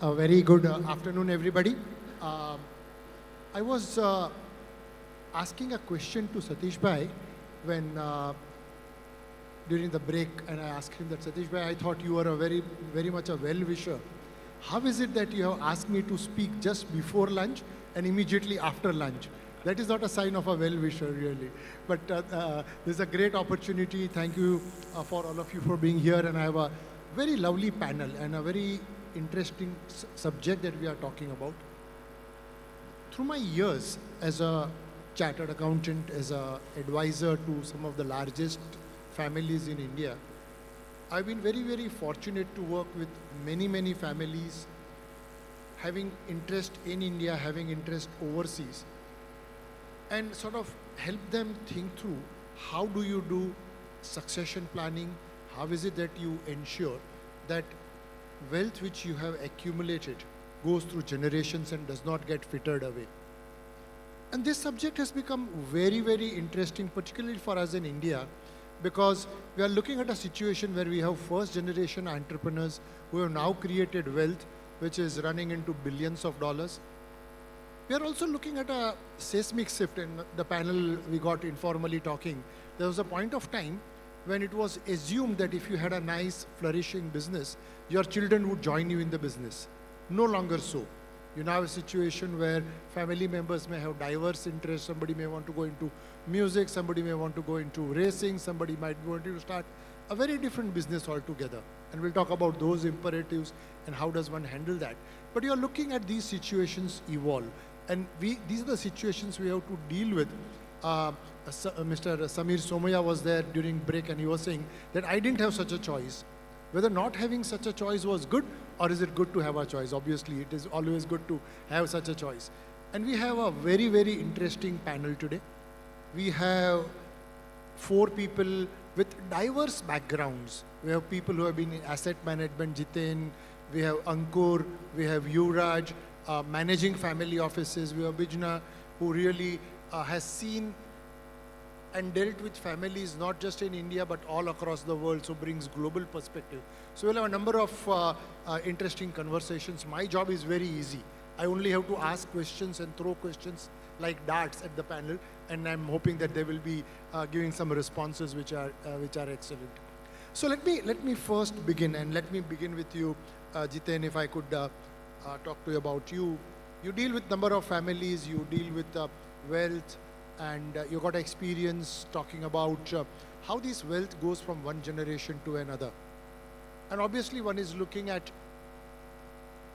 A very good afternoon, everybody. I was asking a question to Satish Bhai when during the break, and I asked him that, Satish Bhai, I thought you were a very much a well-wisher. How is it that you have asked me to speak just before lunch and immediately after lunch? That is not a sign of a well-wisher, really. But this is a great opportunity. Thank you for all of you for being here. And I have a very lovely panel and a very interesting subject that we are talking about. Through my years as a chartered accountant, as an advisor to some of the largest families in India, I've been very fortunate to work with many families having interest in India, having interest overseas, and sort of help them think through how do you do succession planning, how is it that you ensure that wealth which you have accumulated goes through generations and does not get frittered away. And this subject has become very interesting, particularly for us in India, because we are looking at a situation where we have first generation entrepreneurs who have now created wealth which is running into billions of dollars. We are also looking at a seismic shift. In the panel we got informally talking. There was a point of time when it was assumed that if you had a nice flourishing business, your children would join you in the business. No longer so. You now have a situation where family members may have diverse interests. Somebody may want to go into music, somebody may want to go into racing, somebody might want to start a very different business altogether. And we'll talk about those imperatives and how does one handle that. But you're looking at these situations evolve. And these are the situations we have to deal with. Mr. Samir Somaya was there during break and he was saying that I didn't have such a choice. Whether not having such a choice was good, or is it good to have a choice? Obviously, it is always good to have such a choice. And we have a very interesting panel today. We have 4 people with diverse backgrounds. We have people who have been in asset management, Jiten, we have Ankur, we have Yuvraj, managing family offices, we have Bijna, who really has seen and dealt with families not just in India but all across the world, so brings global perspective. So we'll have a number of interesting conversations. My job is very easy. I only have to ask questions and throw questions like darts at the panel, and I'm hoping that they will be giving some responses which are excellent. So let me first begin, and let me begin with you, Jiten, if I could talk to you about you. You deal with number of families, you deal with wealth, and you got experience talking about how this wealth goes from one generation to another. And obviously one is looking at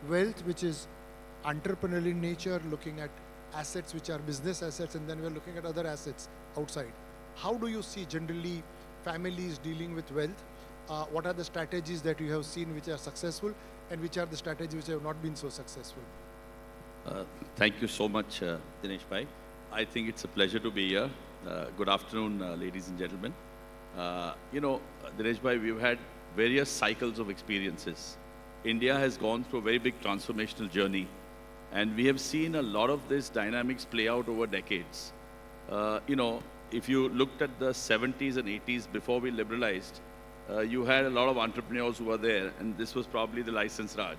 wealth which is entrepreneurial in nature, looking at assets which are business assets, and then we're looking at other assets outside. How do you see generally families dealing with wealth? What are the strategies that you have seen which are successful, and which are the strategies which have not been so successful? Thank you so much, Dinesh Bhai. I think it's a pleasure to be here. Good afternoon, ladies and gentlemen. Dinesh Bhai, we've had various cycles of experiences. India has gone through a very big transformational journey, and we have seen a lot of these dynamics play out over decades. If you looked at the 70s and 80s before we liberalized, you had a lot of entrepreneurs who were there, and this was probably the license Raj.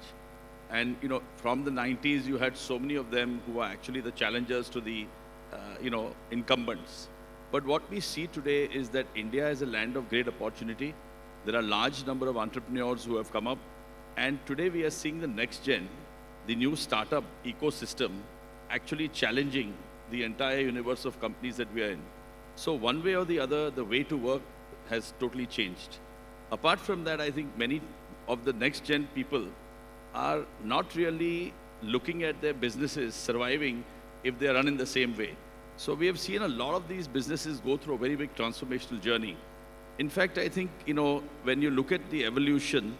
And from the 90s, you had so many of them who were actually the challengers to the incumbents. But what we see today is that India is a land of great opportunity. There are a large number of entrepreneurs who have come up, and today we are seeing the next gen, the new startup ecosystem, actually challenging the entire universe of companies that we are in. So one way or the other, the way to work has totally changed. Apart from that, I think many of the next gen people are not really looking at their businesses surviving if they run in the same way. So we have seen a lot of these businesses go through a very big transformational journey. In fact, I think, when you look at the evolution,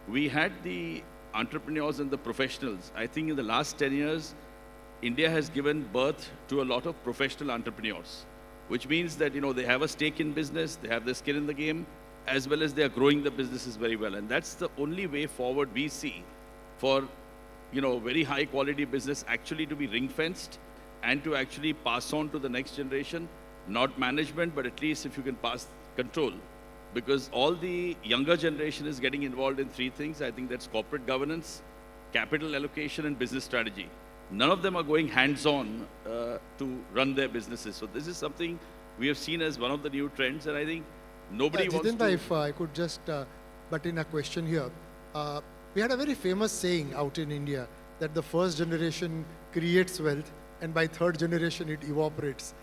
we had the entrepreneurs and the professionals. I think in the last 10 years, India has given birth to a lot of professional entrepreneurs, which means that, they have a stake in business, they have their skin in the game, as well as they are growing the businesses very well. And that's the only way forward we see for, very high quality business actually to be ring-fenced and to actually pass on to the next generation, not management, but at least if you can pass control. Because all the younger generation is getting involved in 3 things. I think that's corporate governance, capital allocation and business strategy. None of them are going hands-on to run their businesses. So this is something we have seen as one of the new trends, and I think nobody wants to... If I could just butt in a question here. We had a very famous saying out in India that the first generation creates wealth and by third generation it evaporates.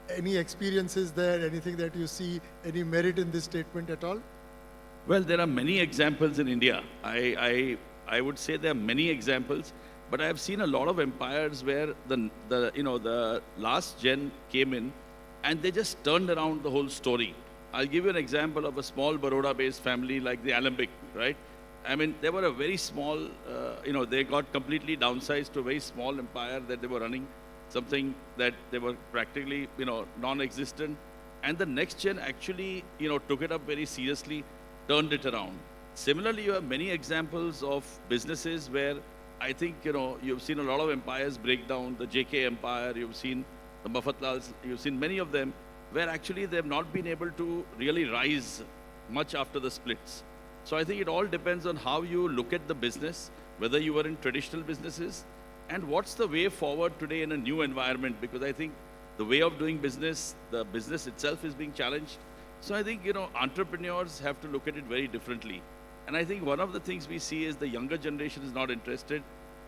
Any experiences there, anything that you see, any merit in this statement at all? Well, there are many examples in India. I would say there are many examples, but I have seen a lot of empires where the last gen came in and they just turned around the whole story. I'll give you an example of a small Baroda-based family like the Alembic, right? I mean, they were a very small, they got completely downsized to a very small empire that they were running, something that they were practically, non-existent. And the next gen actually, took it up very seriously, turned it around. Similarly, you have many examples of businesses where I think, you've seen a lot of empires break down, the JK Empire, you've seen the Mafatlals, you've seen many of them, where actually they have not been able to really rise much after the splits. So I think it all depends on how you look at the business, whether you are in traditional businesses, and what's the way forward today in a new environment, because I think the way of doing business, the business itself is being challenged. So I think, entrepreneurs have to look at it very differently. And I think one of the things we see is the younger generation is not interested,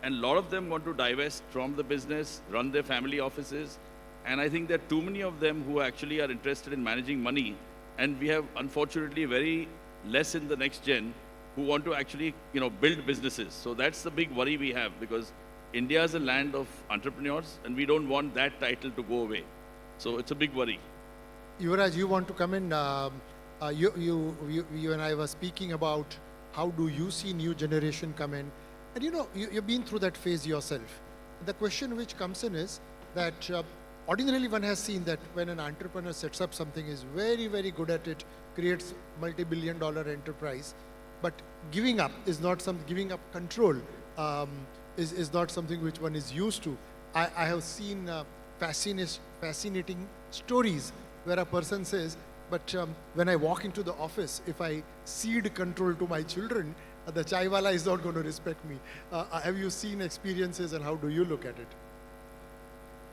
and a lot of them want to divest from the business, run their family offices. And I think there are too many of them who actually are interested in managing money. And we have, unfortunately, very less in the next gen who want to actually, build businesses. So that's the big worry we have, because India is a land of entrepreneurs, and we don't want that title to go away. So it's a big worry. Yuvraj, you want to come in? You and I were speaking about how do you see new generation come in, and you've been through that phase yourself. The question which comes in is that ordinarily one has seen that when an entrepreneur sets up something, is very, very good at it, creates multi-billion-dollar enterprise, but giving up is not giving up control is not something which one is used to. I have seen fascinating stories where a person says, but when I walk into the office, if I cede control to my children, the chaiwala is not going to respect me. Have you seen experiences, and how do you look at it?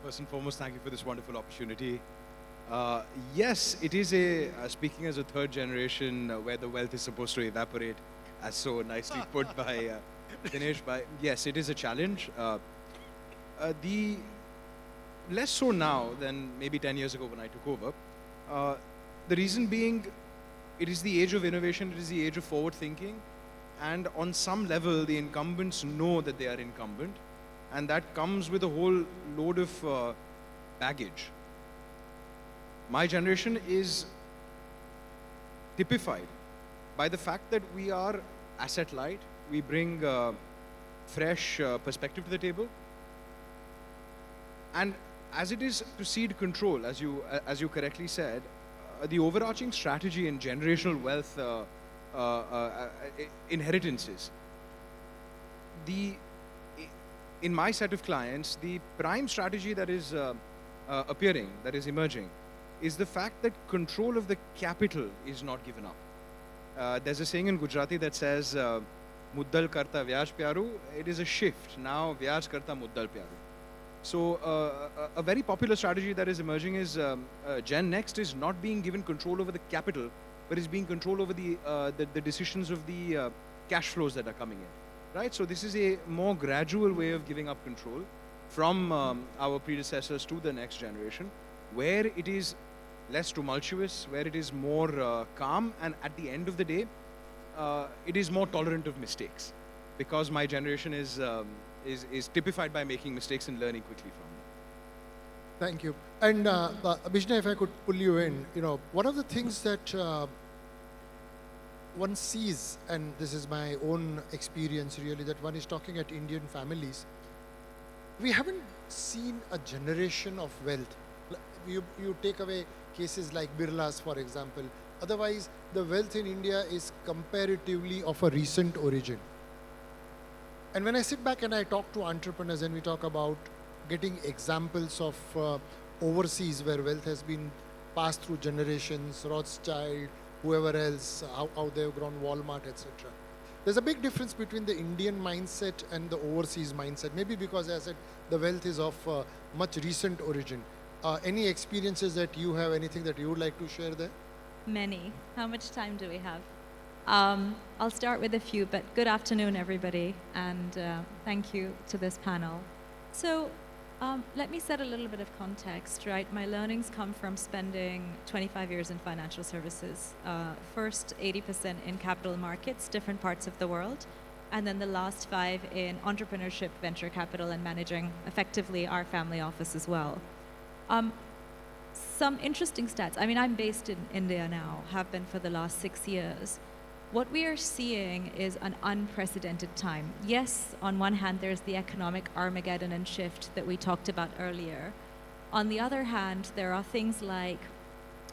First and foremost, thank you for this wonderful opportunity. Yes, it is speaking as a third generation where the wealth is supposed to evaporate, as so nicely put by Dinesh. Yes, it is a challenge. Less so now than maybe 10 years ago when I took over. The reason being, it is the age of innovation, it is the age of forward thinking, and on some level, the incumbents know that they are incumbent, and that comes with a whole load of baggage. My generation is typified by the fact that we are asset light, we bring fresh perspective to the table, and as it is to cede control, as you correctly said, the overarching strategy in generational wealth inheritances, in my set of clients, the prime strategy that is appearing, that is emerging, is the fact that control of the capital is not given up. There's a saying in Gujarati that says, "Muddal karta vyaj pyaru." It is a shift. Now, vyaj karta muddal pyaru. So, a very popular strategy that is emerging is Gen Next is not being given control over the capital, but is being control over the decisions of the cash flows that are coming in. Right? So, this is a more gradual way of giving up control from our predecessors to the next generation, where it is less tumultuous, where it is more calm, and at the end of the day, it is more tolerant of mistakes, because my generation is typified by making mistakes and learning quickly from them. Thank you. And Bijna, if I could pull you in, one of the things that one sees, and this is my own experience really, that one is talking at Indian families, we haven't seen a generation of wealth. You take away cases like Birlas, for example. Otherwise, the wealth in India is comparatively of a recent origin. And when I sit back and I talk to entrepreneurs and we talk about getting examples of overseas where wealth has been passed through generations, Rothschild, whoever else, how they've grown, Walmart, etc. there's a big difference between the Indian mindset and the overseas mindset. Maybe because, as I said, the wealth is of much recent origin. Any experiences that you have, anything that you would like to share there? Many. How much time do we have? I'll start with a few, but good afternoon, everybody, and thank you to this panel. So let me set a little bit of context, right? My learnings come from spending 25 years in financial services. First, 80% in capital markets, different parts of the world, and then the last 5 in entrepreneurship, venture capital, and managing effectively our family office as well. Some interesting stats. I mean, I'm based in India now, have been for the last 6 years. What we are seeing is an unprecedented time. Yes, on one hand, there's the economic Armageddon and shift that we talked about earlier. On the other hand, there are things like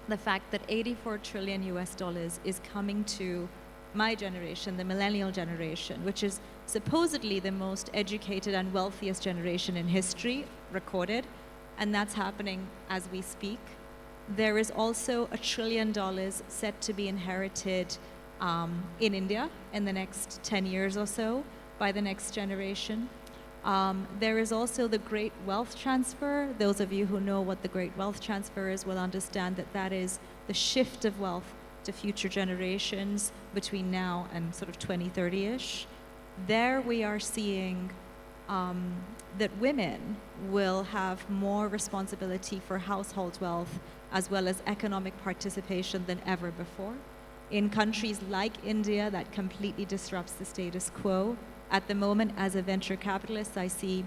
the fact that $84 trillion is coming to my generation, the millennial generation, which is supposedly the most educated and wealthiest generation in history recorded, and that's happening as we speak. There is also $1 trillion set to be inherited in India in the next 10 years or so by the next generation. There is also the great wealth transfer. Those of you who know what the great wealth transfer is will understand that that is the shift of wealth to future generations between now and sort of 2030-ish. There we are seeing that women will have more responsibility for household wealth as well as economic participation than ever before. In countries like India, that completely disrupts the status quo. At the moment, as a venture capitalist, I see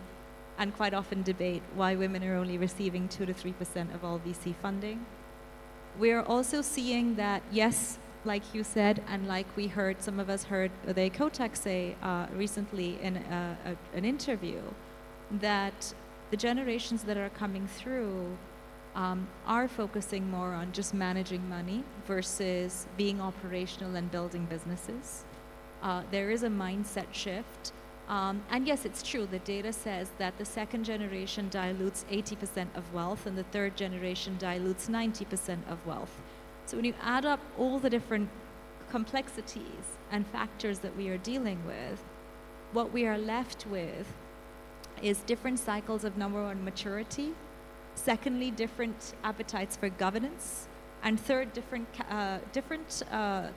and quite often debate why women are only receiving 2 to 3% of all VC funding. We're also seeing that, yes, like you said, and like we heard, some of us heard the Kotak say recently in an interview, that the generations that are coming through are focusing more on just managing money versus being operational and building businesses. There is a mindset shift. And yes, it's true, the data says that the second generation dilutes 80% of wealth and the third generation dilutes 90% of wealth. So when you add up all the different complexities and factors that we are dealing with, what we are left with is different cycles of, number one, maturity. Secondly, different appetites for governance. And third, different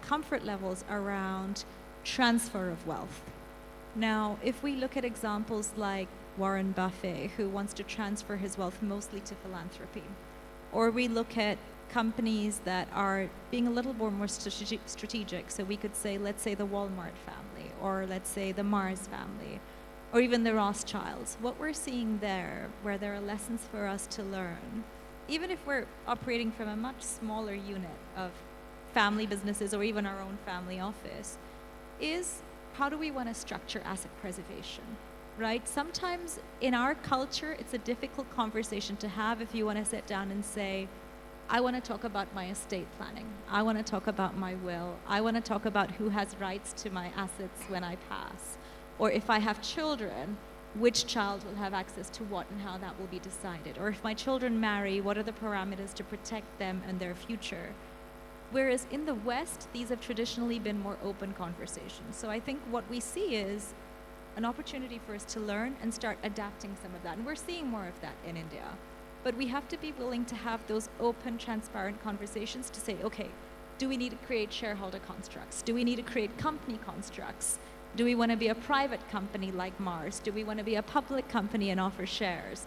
comfort levels around transfer of wealth. Now, if we look at examples like Warren Buffett, who wants to transfer his wealth mostly to philanthropy, or we look at companies that are being a little more strategic, so we could say, let's say the Walmart family, or let's say the Mars family, or even the Rothschilds. What we're seeing there, where there are lessons for us to learn, even if we're operating from a much smaller unit of family businesses or even our own family office, is how do we want to structure asset preservation, right? Sometimes in our culture, it's a difficult conversation to have if you want to sit down and say, I want to talk about my estate planning. I want to talk about my will. I want to talk about who has rights to my assets when I pass. Or if I have children, which child will have access to what and how that will be decided. Or if my children marry, what are the parameters to protect them and their future? Whereas in the West, these have traditionally been more open conversations. So I think what we see is an opportunity for us to learn and start adapting some of that. And we're seeing more of that in India. But we have to be willing to have those open, transparent conversations to say, okay, do we need to create shareholder constructs? Do we need to create company constructs? Do we want to be a private company like Mars? Do we want to be a public company and offer shares?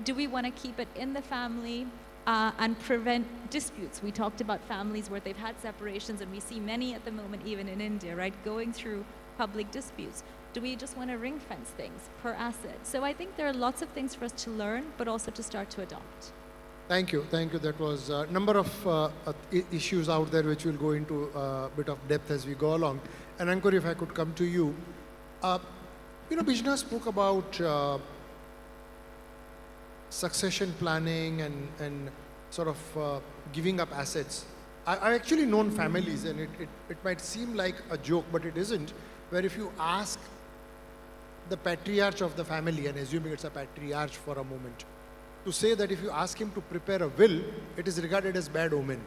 Do we want to keep it in the family and prevent disputes? We talked about families where they've had separations, and we see many at the moment, even in India, right, going through public disputes. Do we just want to ring fence things per asset? So I think there are lots of things for us to learn, but also to start to adopt. Thank you. Thank you. That was a number of issues out there which we'll go into a bit of depth as we go along. And Ankur, if I could come to you. Bijna spoke about succession planning and sort of giving up assets. I've actually known families, and it might seem like a joke, but it isn't, where if you ask the patriarch of the family, and assuming it's a patriarch for a moment, to say that if you ask him to prepare a will, it is regarded as bad omen.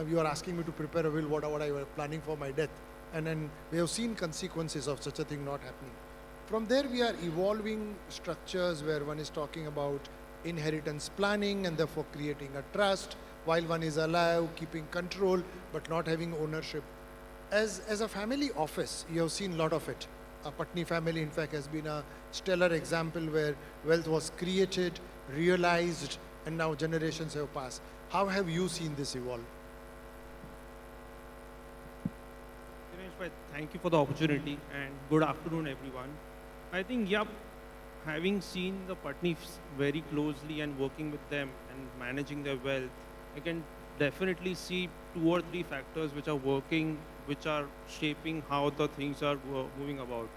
You are asking me to prepare a will, what I was planning for my death. And then we have seen consequences of such a thing not happening. From there, we are evolving structures where one is talking about inheritance planning and therefore creating a trust while one is alive, keeping control, but not having ownership. As a family office, you have seen a lot of it. A Patni family, in fact, has been a stellar example where wealth was created, realized, and now generations have passed. How have you seen this evolve? Dinesh, thank you for the opportunity and good afternoon, everyone. I think, yeah, having seen the Patnis very closely and working with them and managing their wealth, I can definitely see 2 or 3 factors which are working, which are shaping how the things are moving about.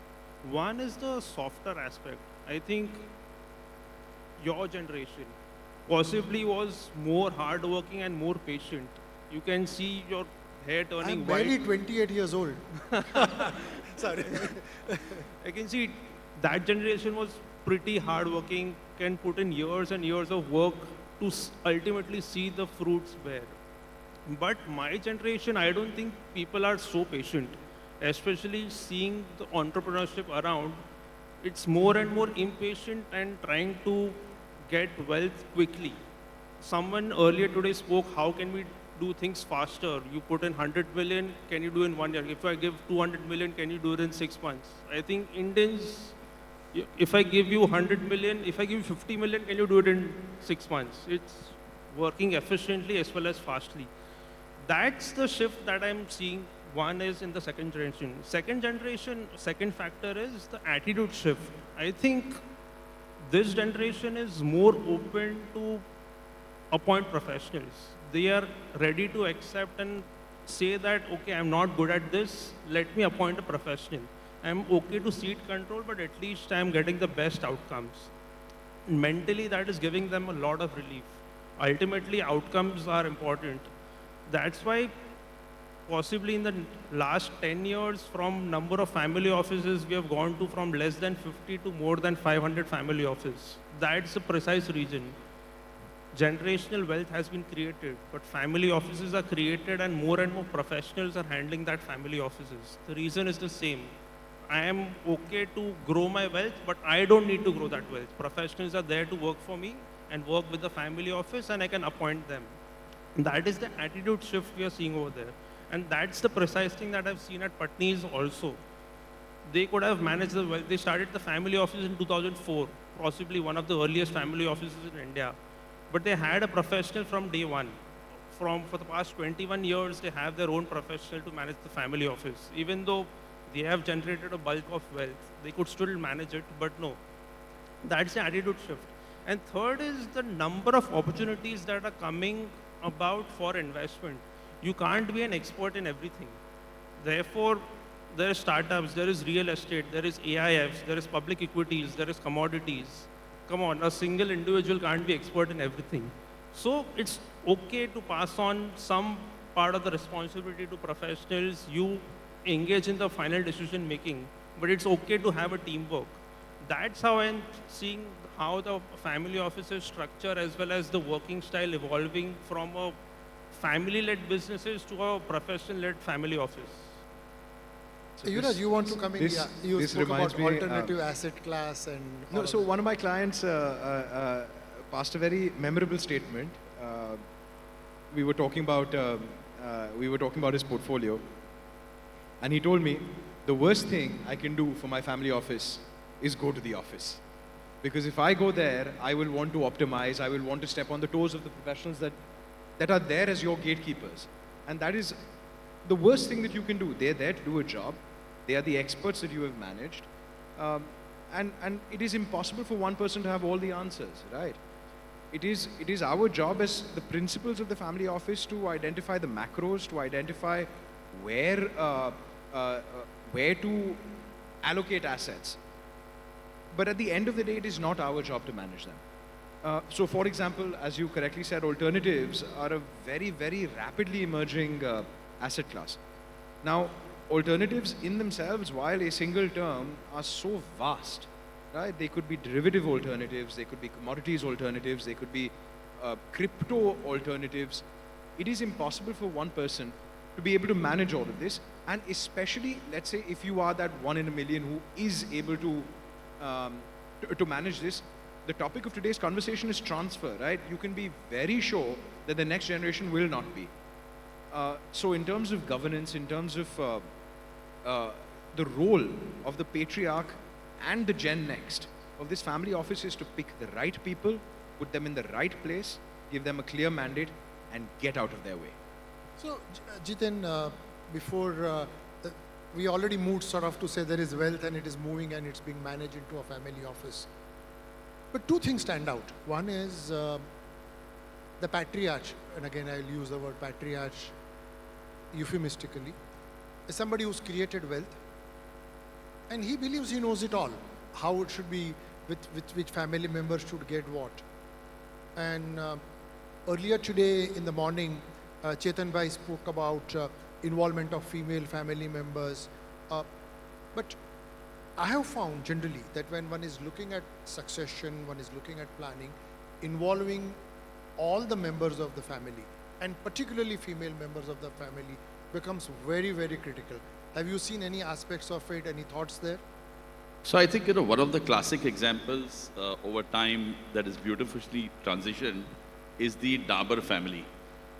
One is the softer aspect. I think your generation possibly was more hardworking and more patient. You can see your hair turning I'm white. barely 28 years old. Sorry. I can see that generation was pretty hardworking, can put in years and years of work to ultimately see the fruits bear. But my generation, I don't think people are so patient, especially seeing the entrepreneurship around. It's more and more impatient and trying to get wealth quickly. Someone earlier today spoke, how can we do things faster? You put in 100 million, can you do in 1 year? If I give 200 million, can you do it in 6 months? I think Indians, if I give you 100 million, if I give you 50 million, can you do it in 6 months? It's working efficiently as well as fastly. That's the shift that I'm seeing. One is in the second generation. Second generation, second factor is the attitude shift. I think this generation is more open to appoint professionals. They are ready to accept and say that, okay, I'm not good at this, let me appoint a professional. I'm okay to cede control, but at least I'm getting the best outcomes. Mentally, that is giving them a lot of relief. Ultimately, outcomes are important. That's why possibly in the last 10 years, from number of family offices, we have gone to from less than 50 to more than 500 family offices. That's the precise reason. Generational wealth has been created, but family offices are created and more professionals are handling that family offices. The reason is the same. I am okay to grow my wealth, but I don't need to grow that wealth. Professionals are there to work for me and work with the family office, and I can appoint them. That is the attitude shift we are seeing over there. And that's the precise thing that I've seen at Patni's also. They could have managed the wealth. They started the family office in 2004, possibly one of the earliest family offices in India. But they had a professional from day one. For the past 21 years, they have their own professional to manage the family office. Even though they have generated a bulk of wealth, they could still manage it, but no. That's the attitude shift. And third is the number of opportunities that are coming about for investment. You can't be an expert in everything. Therefore, there are startups, there is real estate, there is AIFs, there is public equities, there is commodities. Come on, a single individual can't be expert in everything. So it's okay to pass on some part of the responsibility to professionals. You engage in the final decision making, but it's okay to have a teamwork. That's how I'm seeing how the family offices structure as well as the working style evolving from a family-led businesses to a professional-led family office. So Yuvraj, you want to come in? Yeah, you this spoke reminds about me, alternative asset class and... No, so one of my clients passed a very memorable statement. We were talking about his portfolio, and he told me the worst thing I can do for my family office is go to the office, because if I go there, I will want to optimize. I will want to step on the toes of the professionals that are there as your gatekeepers, and that is the worst thing that you can do. They're there to do a job. They are the experts that you have managed. And it is impossible for one person to have all the answers, right? It is our job as the principals of the family office to identify the macros, to identify where to allocate assets. But at the end of the day, it is not our job to manage them. So for example, as you correctly said, alternatives are a very, very rapidly emerging asset class. Now, alternatives in themselves, while a single term, are so vast, right? They could be derivative alternatives, they could be commodities alternatives, they could be crypto alternatives. It is impossible for one person to be able to manage all of this, And especially, let's say, if you are that 1 in a million who is able to manage this, the topic of today's conversation is transfer, right? You can be very sure that the next generation will not be. So in terms of governance, in terms of the role of the patriarch and the Gen Next of this family office is to pick the right people, put them in the right place, give them a clear mandate, and get out of their way. So, Jiten, before we already moved sort of to say there is wealth and it is moving and it's being managed into a family office. But two things stand out. One is the patriarch, and again I'll use the word patriarch euphemistically, is somebody who's created wealth and he believes he knows it all, how it should be, with which family members should get what. And earlier today in the morning, Chetan Bhai spoke about involvement of female family members. But I have found generally that when one is looking at succession, one is looking at planning, involving all the members of the family, and particularly female members of the family, becomes very, very critical. Have you seen any aspects of it? Any thoughts there? So I think, one of the classic examples over time that is beautifully transitioned is the Dabur family.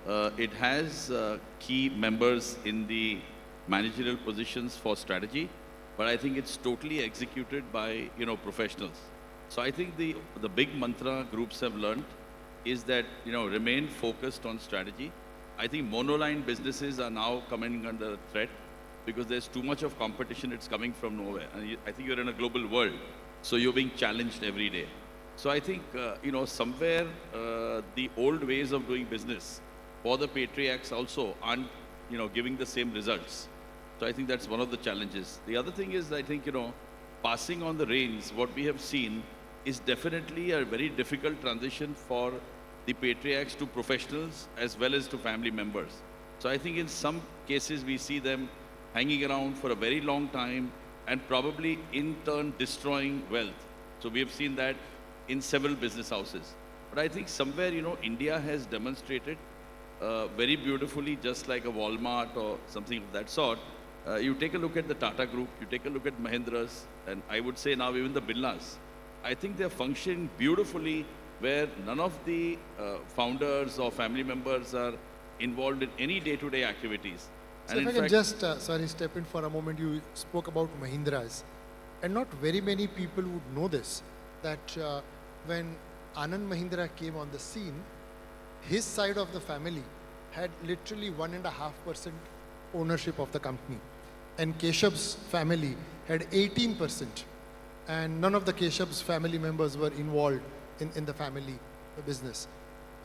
It has key members in the managerial positions for strategy, but I think it's totally executed by, professionals. So I think the big mantra groups have learned is that, remain focused on strategy. I think monoline businesses are now coming under threat because there's too much of competition. It's coming from nowhere. And I think you're in a global world, so you're being challenged every day. So I think, somewhere the old ways of doing business for the patriarchs also aren't, giving the same results. So I think that's one of the challenges. The other thing is, I think, passing on the reins, what we have seen is definitely a very difficult transition for the patriarchs to professionals as well as to family members. So I think in some cases we see them hanging around for a very long time and probably in turn destroying wealth. So we have seen that in several business houses. But I think somewhere, India has demonstrated very beautifully, just like a Walmart or something of that sort. You take a look at the Tata Group, you take a look at Mahindras, and I would say now even the Bijnas. I think they're functioning beautifully where none of the founders or family members are involved in any day-to-day activities. So and if I can just, step in for a moment. You spoke about Mahindras, and not very many people would know this, that when Anand Mahindra came on the scene, his side of the family had literally 1.5% ownership of the company. And Keshav's family had 18%. And none of the Keshav's family members were involved in the family business.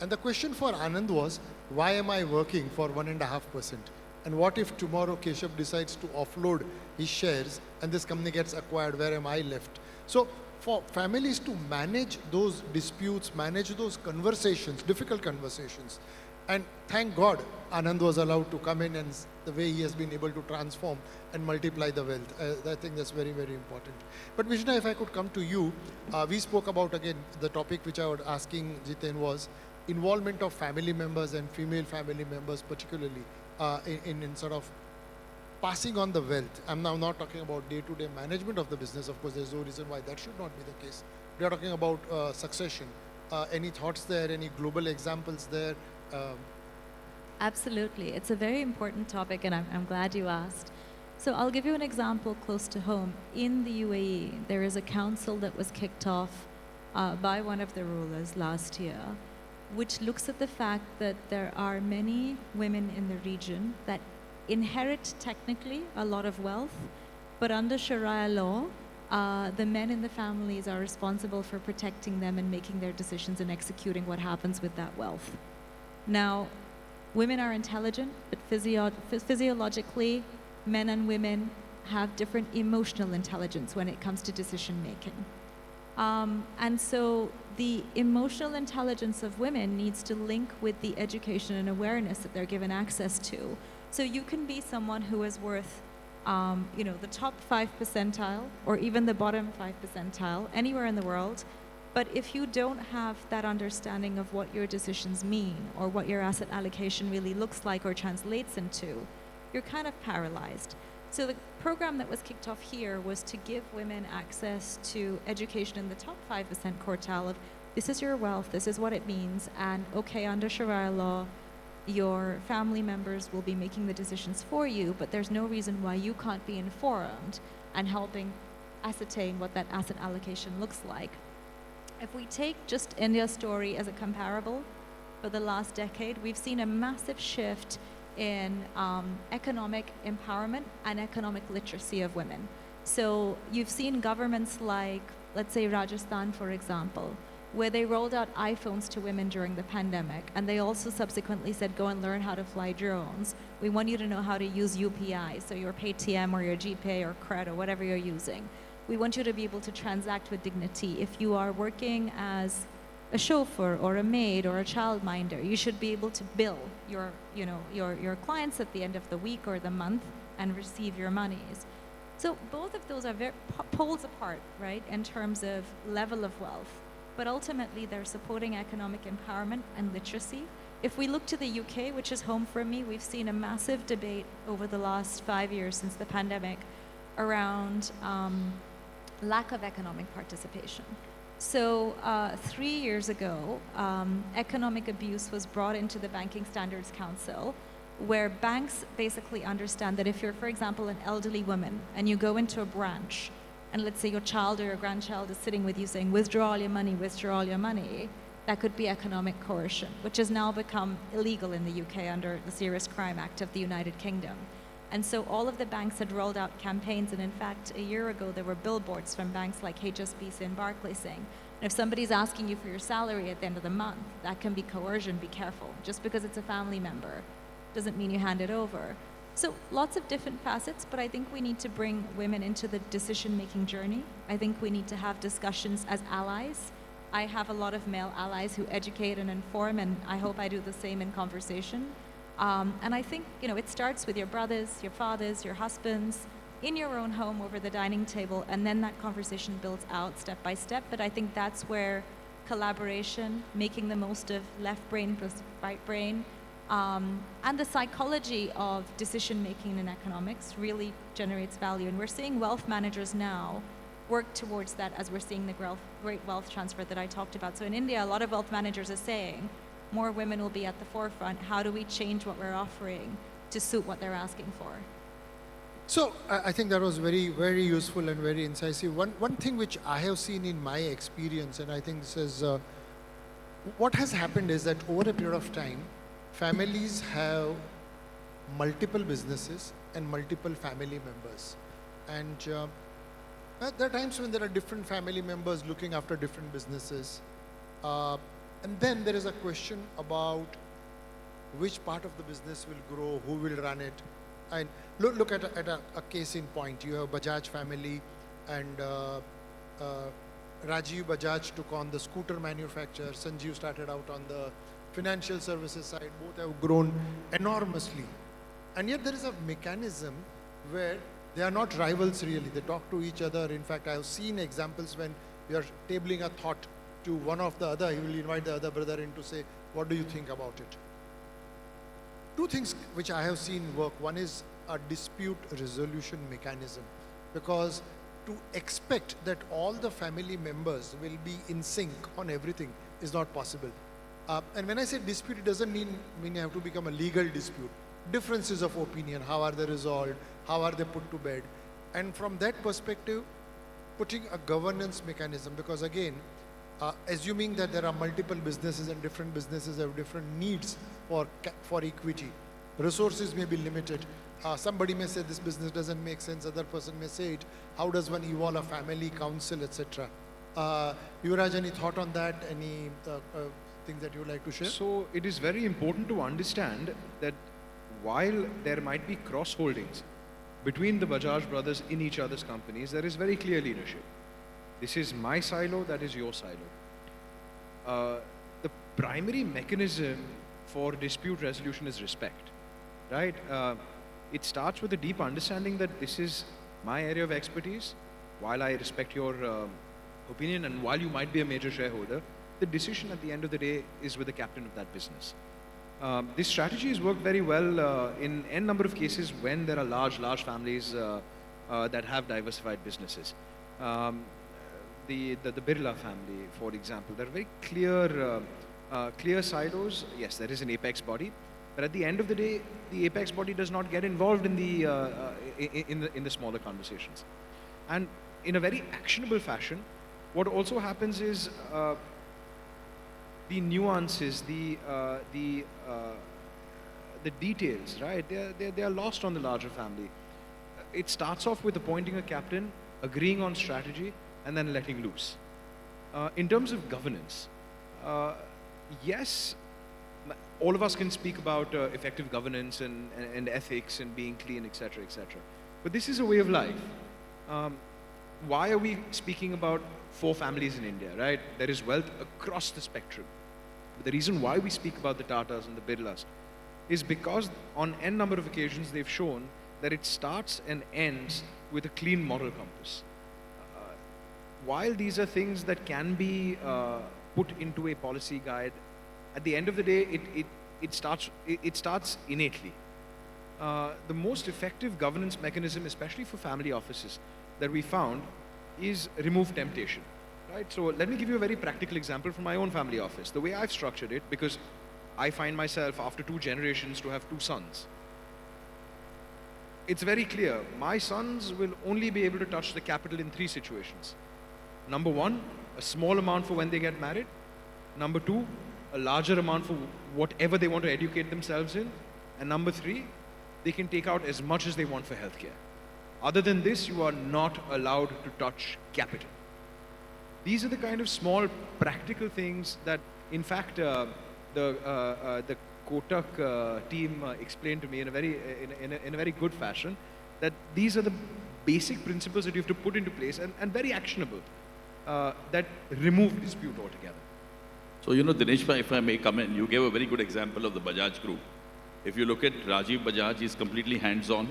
And the question for Anand was, why am I working for 1.5%? And what if tomorrow Keshav decides to offload his shares and this company gets acquired, where am I left? So for families to manage those disputes, manage those conversations, difficult conversations, and thank God Anand was allowed to come in, and the way he has been able to transform and multiply the wealth. I think that's very, very important. But Bijna, if I could come to you, we spoke about, again, the topic which I was asking Jiten was involvement of family members and female family members, particularly in sort of passing on the wealth. I'm now not talking about day-to-day management of the business. Of course, there's no reason why that should not be the case. We are talking about succession. Any thoughts there? Any global examples there? Absolutely. It's a very important topic, and I'm glad you asked. So I'll give you an example close to home. In the UAE, there is a council that was kicked off by one of the rulers last year, which looks at the fact that there are many women in the region that inherit technically a lot of wealth, but under Sharia law, the men in the families are responsible for protecting them and making their decisions and executing what happens with that wealth. Now, women are intelligent, but physiologically, men and women have different emotional intelligence when it comes to decision making. And so the emotional intelligence of women needs to link with the education and awareness that they're given access to. So you can be someone who is worth, the top 5 percentile or even the bottom 5 percentile anywhere in the world. But if you don't have that understanding of what your decisions mean or what your asset allocation really looks like or translates into, you're kind of paralyzed. So the program that was kicked off here was to give women access to education in the top 5% quartile of this is your wealth, this is what it means, and okay, under Sharia law, your family members will be making the decisions for you, but there's no reason why you can't be informed and helping ascertain what that asset allocation looks like. If we take just India's story as a comparable, for the last decade, we've seen a massive shift in economic empowerment and economic literacy of women. So you've seen governments like, let's say Rajasthan, for example, where they rolled out iPhones to women during the pandemic, and they also subsequently said, go and learn how to fly drones. We want you to know how to use UPI, so your Paytm or your GPay or Cred or whatever you're using. We want you to be able to transact with dignity. If you are working as a chauffeur or a maid or a childminder, you should be able to bill your clients at the end of the week or the month and receive your monies. So both of those are very poles apart, right, in terms of level of wealth. But ultimately, they're supporting economic empowerment and literacy. If we look to the UK, which is home for me, we've seen a massive debate over the last 5 years since the pandemic around lack of economic participation. So 3 years ago, economic abuse was brought into the Banking Standards Council, where banks basically understand that if you're, for example, an elderly woman and you go into a branch, and let's say your child or your grandchild is sitting with you saying, withdraw all your money, that could be economic coercion, which has now become illegal in the UK under the Serious Crime Act of the United Kingdom. And so all of the banks had rolled out campaigns, and in fact, a year ago, there were billboards from banks like HSBC and Barclays saying, if somebody's asking you for your salary at the end of the month, that can be coercion, be careful. Just because it's a family member doesn't mean you hand it over. So lots of different facets, but I think we need to bring women into the decision-making journey. I think we need to have discussions as allies. I have a lot of male allies who educate and inform, and I hope I do the same in conversation. And I think, it starts with your brothers, your fathers, your husbands, in your own home over the dining table, and then that conversation builds out step by step. But I think that's where collaboration, making the most of left brain versus right brain, and the psychology of decision-making in economics really generates value. And we're seeing wealth managers now work towards that as we're seeing the great wealth transfer that I talked about. So in India, a lot of wealth managers are saying, more women will be at the forefront. How do we change what we're offering to suit what they're asking for? So I think that was very, very useful and very incisive. One thing which I have seen in my experience, and I think this is, what has happened is that over a period of time, families have multiple businesses and multiple family members. And there are times when there are different family members looking after different businesses. And then there is a question about which part of the business will grow, who will run it. And look at a case in point. You have Bajaj family, and Rajiv Bajaj took on the scooter manufacturer. Sanjeev started out on the financial services side. Both have grown enormously. And yet there is a mechanism where they are not rivals really. They talk to each other. In fact, I have seen examples when we are tabling a thought to one of the other, he will invite the other brother in to say, what do you think about it? Two things which I have seen work. One is a dispute resolution mechanism, because to expect that all the family members will be in sync on everything is not possible. And when I say dispute, it doesn't mean you have to become a legal dispute. Differences of opinion, how are they resolved, how are they put to bed? And from that perspective, putting a governance mechanism, because again, assuming that there are multiple businesses and different businesses have different needs for equity, resources may be limited. Somebody may say this business doesn't make sense, other person may say it. How does one evolve a family council, etc.? Yuvraj, any thought on that? Any thing that you would like to share? So it is very important to understand that while there might be cross-holdings between the Bajaj brothers in each other's companies, there is very clear leadership. This is my silo, that is your silo. The primary mechanism for dispute resolution is respect, right? It starts with a deep understanding that this is my area of expertise. While I respect your opinion and while you might be a major shareholder, the decision at the end of the day is with the captain of that business. This strategy has worked very well in n number of cases when there are large families that have diversified businesses. The Birla family, for example, there are very clear silos. Yes, there is an apex body, but at the end of the day, the apex body does not get involved in the smaller conversations. And in a very actionable fashion, what also happens is the nuances, the details, right? They are lost on the larger family. It starts off with appointing a captain, agreeing on strategy, and then letting loose. In terms of governance, yes, all of us can speak about effective governance and ethics and being clean, etc., etc. But this is a way of life. Why are we speaking about 4 families in India, right? There is wealth across the spectrum. But the reason why we speak about the Tatas and the Birlas is because on n number of occasions they've shown that it starts and ends with a clean moral compass. While these are things that can be put into a policy guide, at the end of the day, it starts innately. The most effective governance mechanism, especially for family offices, that we found is remove temptation. Right? So let me give you a very practical example from my own family office. The way I've structured it, because I find myself after 2 generations to have 2 sons. It's very clear, my sons will only be able to touch the capital in 3 situations. Number 1, a small amount for when they get married. Number 2, a larger amount for whatever they want to educate themselves in. And number 3, they can take out as much as they want for healthcare. Other than this, you are not allowed to touch capital. These are the kind of small practical things that, in fact, the Kotak team explained to me in a very good fashion, that these are the basic principles that you have to put into place and very actionable, that remove dispute altogether. So, Dinesh, if I may come in, you gave a very good example of the Bajaj group. If you look at Rajiv Bajaj, he's completely hands-on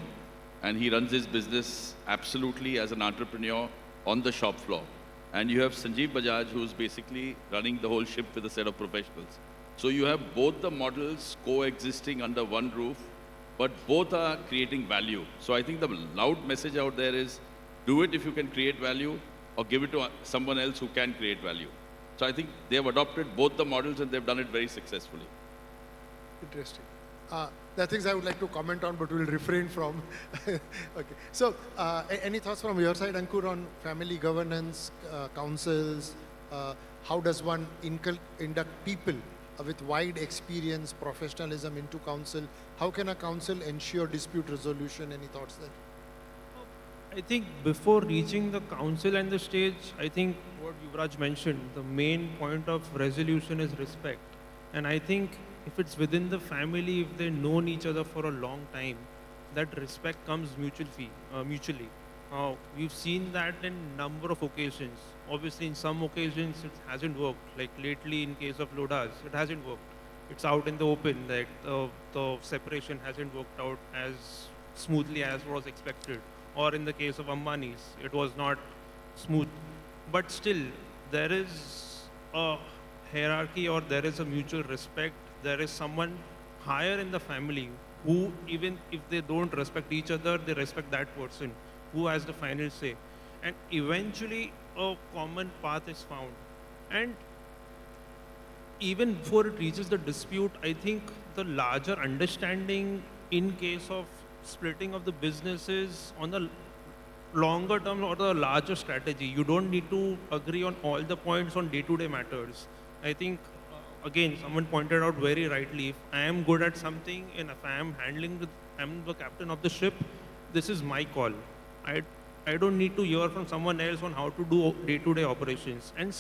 and he runs his business absolutely as an entrepreneur on the shop floor. And you have Sanjeev Bajaj, who's basically running the whole ship with a set of professionals. So you have both the models coexisting under one roof, but both are creating value. So I think the loud message out there is, do it if you can create value, or give it to someone else who can create value. So I think they have adopted both the models and they've done it very successfully. Interesting. There are things I would like to comment on, but we'll refrain from. Okay. So, any thoughts from your side, Ankur, on family governance, councils? How does one induct people with wide experience, professionalism into council? How can a council ensure dispute resolution? Any thoughts there? I think before reaching the council and the stage, I think what Yuvraj mentioned, the main point of resolution is respect. And I think if it's within the family, if they've known each other for a long time, that respect comes mutually. We've seen that in number of occasions. Obviously, in some occasions, it hasn't worked. Like lately, in case of Lodas, it hasn't worked. It's out in the open. Like the separation hasn't worked out as smoothly as was expected. Or in the case of Ambani's, it was not smooth. But still, there is a hierarchy or there is a mutual respect. There is someone higher in the family who, even if they don't respect each other, they respect that person who has the final say. And eventually, a common path is found. And even before it reaches the dispute, I think the larger understanding in case of splitting of the businesses on the longer term or the larger strategy. You don't need to agree on all the points on day-to-day matters. I think, again, someone pointed out very rightly, if I am good at something and if I am I'm the captain of the ship, this is my call. I don't need to hear from someone else on how to do day-to-day operations. And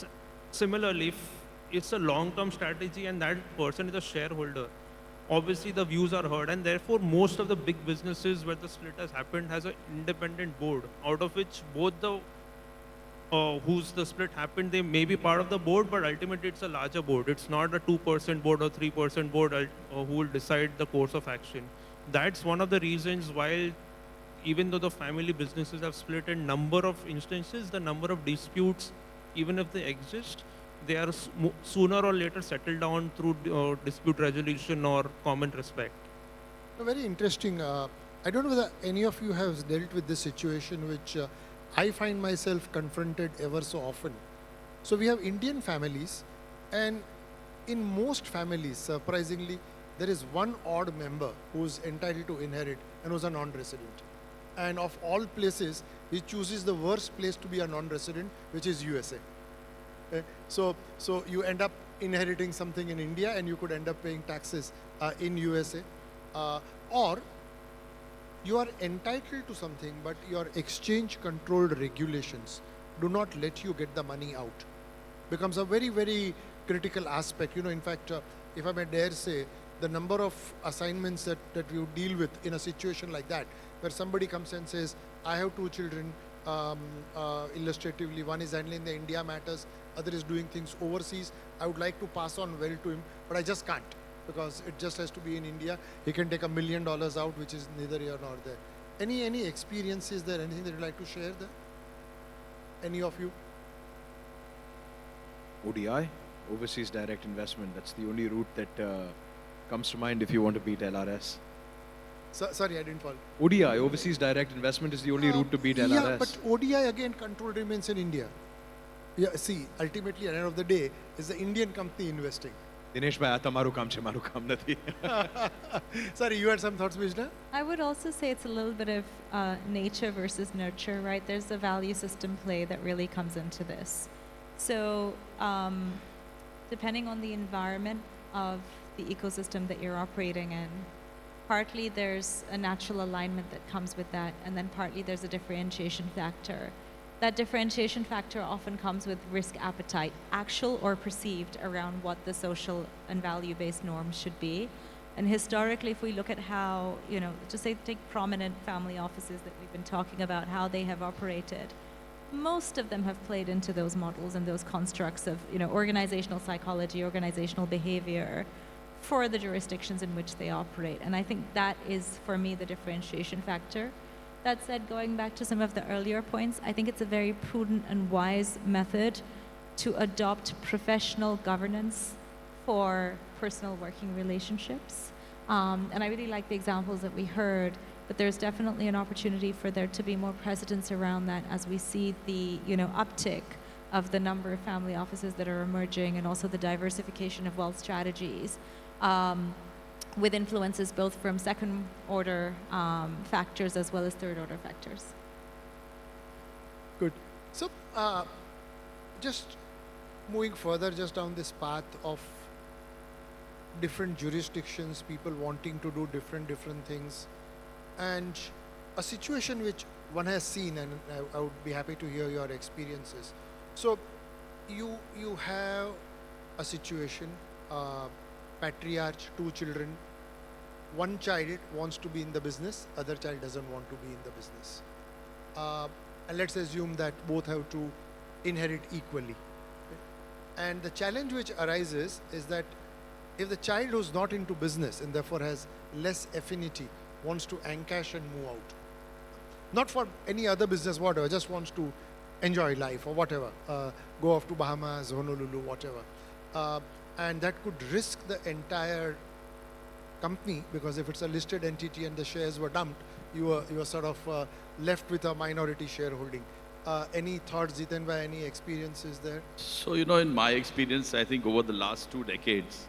similarly, if it's a long-term strategy and that person is a shareholder, obviously the views are heard, and therefore most of the big businesses where the split has happened has an independent board, out of which both the whose the split happened, they may be part of the board, but ultimately it's a larger board. It's not a 2% board or 3% board who will decide the course of action. That's one of the reasons why, even though the family businesses have split in number of instances, the number of disputes, even if they exist, they are sooner or later settled down through dispute resolution or common respect. Very interesting. I don't know whether any of you have dealt with this situation, which I find myself confronted ever so often. So we have Indian families, and in most families, surprisingly, there is one odd member who's entitled to inherit and who's a non-resident. And of all places, he chooses the worst place to be a non-resident, which is USA. So you end up inheriting something in India, and you could end up paying taxes in USA. Or you are entitled to something, but your exchange controlled regulations do not let you get the money out. Becomes a very, very critical aspect. In fact, if I may dare say, the number of assignments that you deal with in a situation like that, where somebody comes and says, I have 2 children, illustratively, one is handling the India matters, other is doing things overseas. I would like to pass on well to him, but I just can't, because it just has to be in India. He can take $1 million out, which is neither here nor there. Any experiences there? Anything that you'd like to share there? Any of you? ODI, Overseas Direct Investment. That's the only route that comes to mind if you want to beat LRS. Sorry, I didn't follow. ODI, Overseas Direct Investment, is the only route to beat LRS. Yeah, but ODI again, control remains in India. Yeah, see, ultimately, at the end of the day, is the Indian company investing. Dinesh bhai, tamaru kaam chhe, maru kaam nathi. Sorry, you had some thoughts, Bijna? I would also say it's a little bit of nature versus nurture, right? There's a value system play that really comes into this. So depending on the environment of the ecosystem that you're operating in, partly there's a natural alignment that comes with that, and then partly there's a differentiation factor. That differentiation factor often comes with risk appetite, actual or perceived, around what the social and value-based norms should be. And historically, if we look at how, just say take prominent family offices that we've been talking about, how they have operated, most of them have played into those models and those constructs of, organizational psychology, organizational behavior for the jurisdictions in which they operate. And I think that is, for me, the differentiation factor. That said, going back to some of the earlier points, I think it's a very prudent and wise method to adopt professional governance for personal working relationships. And I really like the examples that we heard, but there's definitely an opportunity for there to be more precedence around that as we see the uptick of the number of family offices that are emerging, and also the diversification of wealth strategies. With influences both from second order factors as well as third order factors. Good. So just moving further just down this path of different jurisdictions, people wanting to do different things, and a situation which one has seen, and I would be happy to hear your experiences. So you have a situation, patriarch, 2 children, one child wants to be in the business, other child doesn't want to be in the business. And let's assume that both have to inherit equally. And the challenge which arises is that if the child who's not into business and therefore has less affinity wants to encash and move out, not for any other business, whatever, just wants to enjoy life or whatever, go off to Bahamas, Honolulu, whatever. And that could risk the entire company, because if it's a listed entity and the shares were dumped, you were sort of left with a minority shareholding. Any thoughts, Jiten, by any experiences there? So, in my experience, I think over the last 2 decades,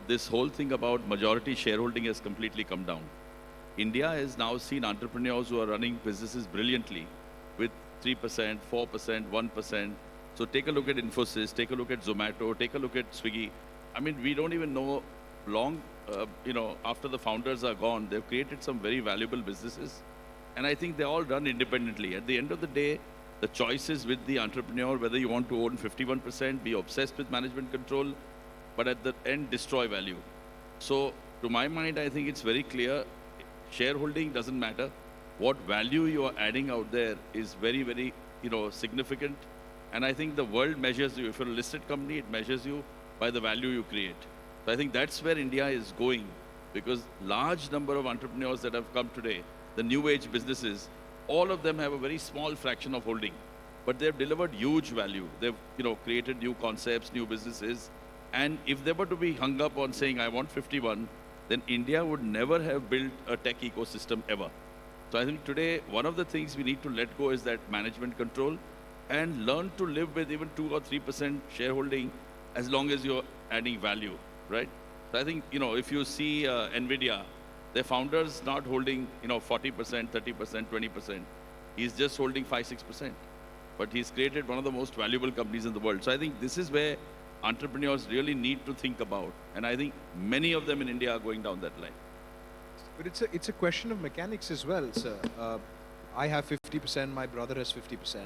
this whole thing about majority shareholding has completely come down. India has now seen entrepreneurs who are running businesses brilliantly with 3%, 4%, 1%. So take a look at Infosys, take a look at Zomato, take a look at Swiggy. I mean, we don't even know long, after the founders are gone, they've created some very valuable businesses. And I think they're all done independently. At the end of the day, the choice is with the entrepreneur, whether you want to own 51%, be obsessed with management control, but at the end, destroy value. So to my mind, I think it's very clear, shareholding doesn't matter. What value you are adding out there is very, very, significant. And I think the world measures you. If you're a listed company, it measures you by the value you create. So I think that's where India is going, because large number of entrepreneurs that have come today, the new age businesses, all of them have a very small fraction of holding. but they've delivered huge value. They've, created new concepts, new businesses. And if they were to be hung up on saying, I want 51, then India would never have built a tech ecosystem ever. So I think today, one of the things we need to let go is that management control and learn to live with even 2 or 3% shareholding as long as you're adding value, right? So I think, if you see NVIDIA, their founder's not holding, 40%, 30%, 20%. He's just holding 5-6%. But he's created one of the most valuable companies in the world. So I think this is where entrepreneurs really need to think about. And I think many of them in India are going down that line. But it's a question of mechanics as well, sir. I have 50%, my brother has 50%.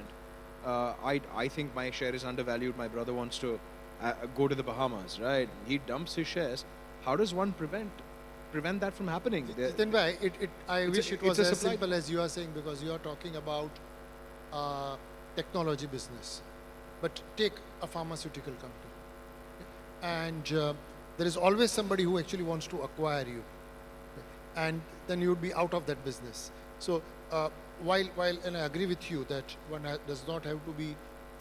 I think my share is undervalued. My brother wants to go to the Bahamas, right? He dumps his shares. How does one prevent that from happening? Then I wish it was as simple as you are saying, because you are talking about technology business. But take a pharmaceutical company. And there is always somebody who actually wants to acquire you. And then you would be out of that business. So while and I agree with you that one does not have to be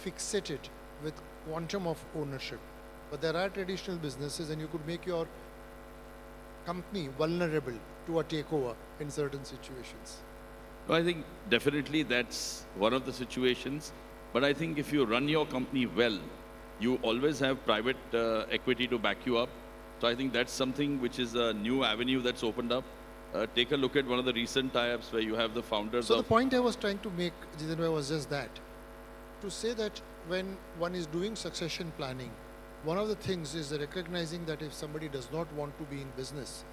fixated with quantum of ownership, but there are traditional businesses and you could make your company vulnerable to a takeover in certain situations. I think definitely that's one of the situations. But I think if you run your company well, you always have private equity to back you up. So I think that's something which is a new avenue that's opened up. Take a look at one of the recent tie-ups where you have the founders So the point I was trying to make, Jiten, was just that. To say that when one is doing succession planning, one of the things is recognizing that if somebody does not want to be in business,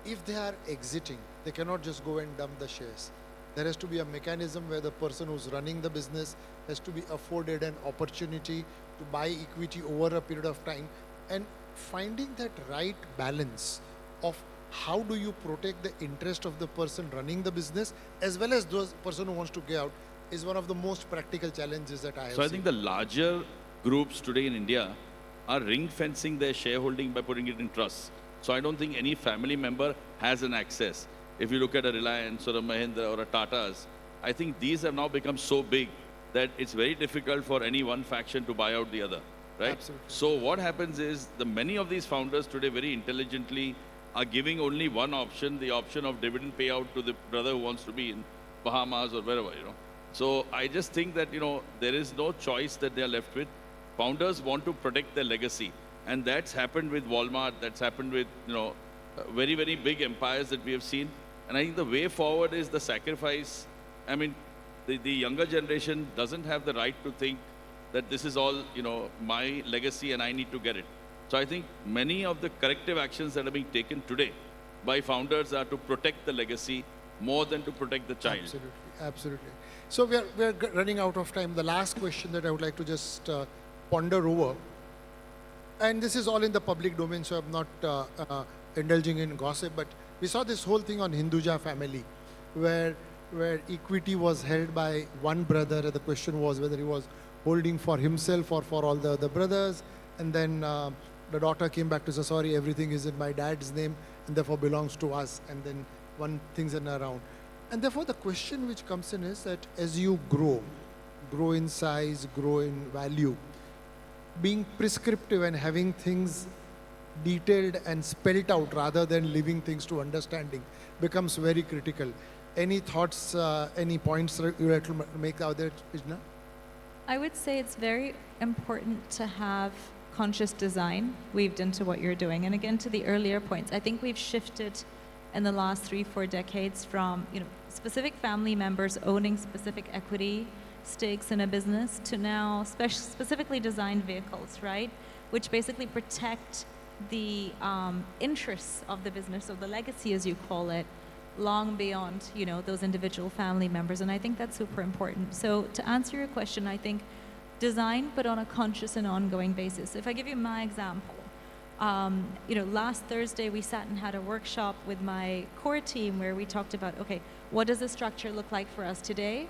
if they are exiting, they cannot just go and dump the shares. There has to be a mechanism where the person who's running the business has to be afforded an opportunity to buy equity over a period of time, and finding that right balance of how do you protect the interest of the person running the business as well as the person who wants to get out is one of the most practical challenges that I have So I seen. think the larger groups today in India are ring fencing their shareholding by putting it in trusts. So I don't think any family member has an access. If you look at a Reliance or a Mahindra or a Tata's, I think these have now become so big that it's very difficult for any one faction to buy out the other, right? Absolutely. So what happens is many of these founders today very intelligently are giving only one option, the option of dividend payout to the brother who wants to be in Bahamas or wherever, So I just think that, there is no choice that they are left with. Founders want to protect their legacy. And that's happened with Walmart, that's happened with, very, very big empires that we have seen. And I think the way forward is the sacrifice. I mean, the younger generation doesn't have the right to think that this is all, my legacy and I need to get it. So I think many of the corrective actions that are being taken today by founders are to protect the legacy more than to protect the child. Absolutely, absolutely. So we are running out of time. The last question that I would like to just ponder over, and this is all in the public domain, so I'm not indulging in gossip, but we saw this whole thing on Hinduja family, where equity was held by one brother, and the question was whether he was holding for himself or for all the other brothers, and then the daughter came back to say, sorry, everything is in my dad's name and therefore belongs to us, and then one thing's in around. And therefore the question which comes in is that as you grow in size, grow in value, being prescriptive and having things detailed and spelled out rather than leaving things to understanding becomes very critical. Any thoughts, any points you have to make out there, Bijna? I would say it's very important to have conscious design weaved into what you're doing. And again, to the earlier points, I think we've shifted in the last 3-4 decades from specific family members owning specific equity stakes in a business to now specifically designed vehicles, right? Which basically protect the interests of the business, or the legacy as you call it, long beyond those individual family members. And I think that's super important. So to answer your question, I think design, but on a conscious and ongoing basis. If I give you my example, last Thursday we sat and had a workshop with my core team where we talked about, okay, what does the structure look like for us today?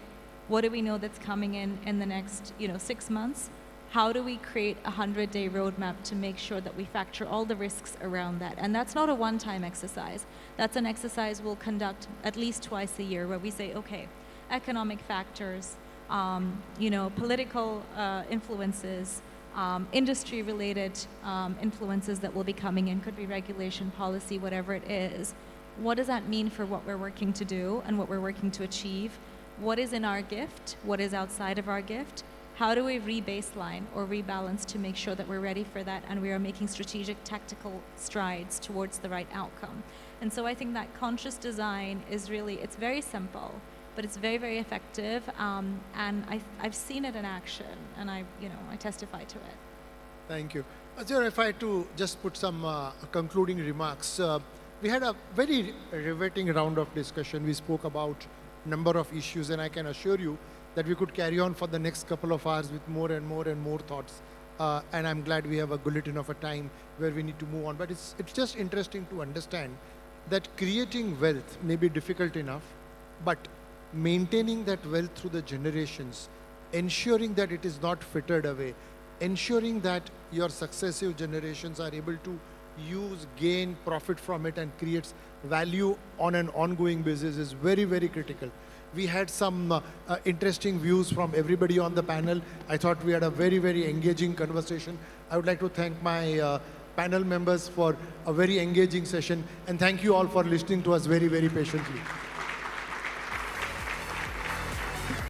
What do we know that's coming in the next 6 months? How do we create a 100-day roadmap to make sure that we factor all the risks around that? And that's not a one-time exercise. That's an exercise we'll conduct at least twice a year where we say, okay, economic factors, political influences, industry-related influences that will be coming in, could be regulation, policy, whatever it is. What does that mean for what we're working to do and what we're working to achieve? What is in our gift? What is outside of our gift? How do we re-baseline or rebalance to make sure that we're ready for that and we are making strategic tactical strides towards the right outcome? And so I think that conscious design is really, it's very simple, but it's very, very effective. And I've seen it in action, and I testify to it. Thank you. Azir, if I had to just put some concluding remarks, we had a very riveting round of discussion. We spoke about a number of issues, and I can assure you that we could carry on for the next couple of hours with more and more and more thoughts. And I'm glad we have a bulletin of a time where we need to move on. But it's just interesting to understand that creating wealth may be difficult enough, but maintaining that wealth through the generations, ensuring that it is not frittered away, ensuring that your successive generations are able to use, gain, profit from it and creates value on an ongoing basis is very, very critical. We had some interesting views from everybody on the panel. I thought we had a very, very engaging conversation. I would like to thank my panel members for a very engaging session, and thank you all for listening to us very, very patiently.